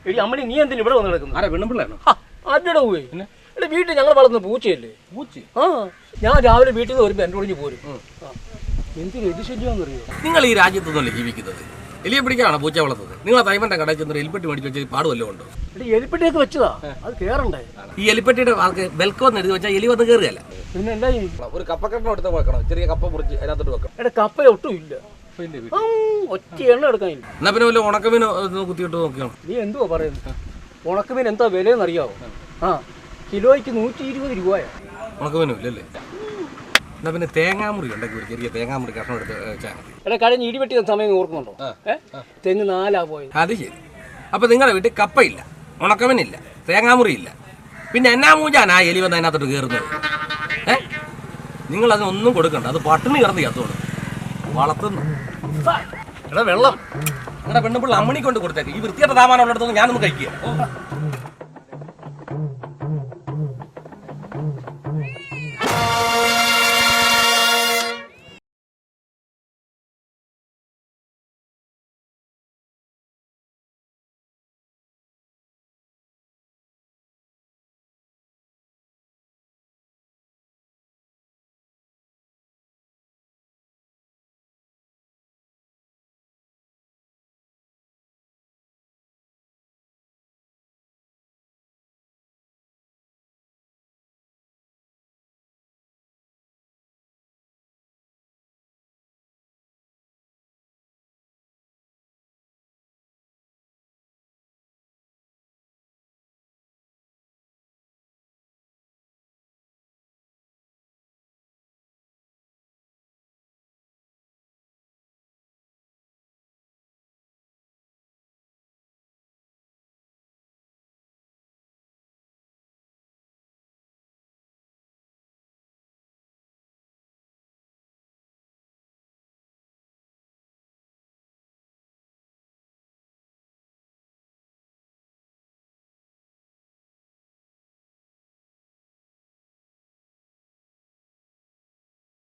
എടി അമ്മണി നീ എന്തിനാ ഇവിടെ വന്ന് കിടക്കുന്നു? ആരാ പെണ്ണുപിള്ളാണോ? ആരുടെ പോയി എന്റെ വീട്ടിൽ ഞങ്ങൾ വളർന്ന പൂച്ചയല്ലേ. പൂച്ച? ആ ഞാൻ രാവിലെ വീട്ടിൽ നിന്ന് വരുമ്പോ എന്റെ ഒഴിഞ്ഞ് പോരും. എന്തിനു എലി ശല്യമാണെന്നറിയോ? നിങ്ങൾ ഈ രാജ്യത്തൊന്നുമല്ലേ ജീവിക്കുന്നത്? എലിയെ പിടിക്കാനാണോ പൂച്ച വളർത്തത്? നിങ്ങൾ തൈമന്റെ കടയിൽ ചെന്ന് എലിപ്പെട്ടി മേടിച്ച് വെച്ചാൽ പാടുവല്ലോ ഉണ്ടോ? എടി എലിപ്പെട്ടിയൊക്കെ വെച്ചതാ, അത് കേറണ്ടേ? ഈ എലിപ്പെട്ടിയുടെ ആൾക്ക് വെൽക്കം എഴുതി വെച്ചാൽ എലി വന്ന് കയറുകയല്ല. പിന്നെ എന്താ ഒരു കപ്പക്കെട്ടണം എടുത്ത് വെക്കണം, ചെറിയ കപ്പ മുറിച്ച് അതിനകത്തോട്ട് വെക്കണം. എന്റെ കപ്പ ഒട്ടും ഇല്ല, ഒറ്റ എണ്ണ എടുക്കാനില്ല. എന്നാ പിന്നെ വല്ല ഉണക്കമീനോ കുത്തിയിട്ട് നോക്കിയാണ്. നീ എന്തുവാ പറയുന്നത്? ഉണക്കമീൻ എന്താ വിലയെന്ന് അറിയാവോ? ആ കിലോയ്ക്ക് 120 രൂപയാ. ഉണക്കമീനും ഇല്ലല്ലേ? എന്നാ പിന്നെ തേങ്ങാമുറി ഉണ്ടെങ്കിൽ ഒരു ചെറിയ തേങ്ങാമുറി കഷ്ണം എടുത്ത് വെച്ചാൽ മതി. എടാ കഴിഞ്ഞ ഇടിവെട്ടിയ സമയം ഓർക്കുന്നുണ്ടോ? തെങ്ങ് 4 പോയത്. അത് ശരി. അപ്പൊ നിങ്ങളുടെ വീട്ടിൽ കപ്പയില്ല, ഉണക്കമീനില്ല, തേങ്ങാമുറിയില്ല, പിന്നെ എന്നാ മൂഞ്ചാനാ എലി വന്ന് അതിനകത്തോട്ട് കയറുന്നത്? നിങ്ങൾ അതിനൊന്നും കൊടുക്കണ്ട, അത് പട്ടിണി കിടന്ന് കത്തോളൂ വളർത്തുന്നു. എടാ വെള്ളം നിങ്ങളുടെ പെണ്ണുപിള്ള അമ്മണി കൊണ്ട് കൊടുത്തേക്ക്. ഈ വൃത്തിയുടെ സാമാനം ഉള്ളിടത്തൊന്നും ഞാനൊന്ന് കഴിക്കുക.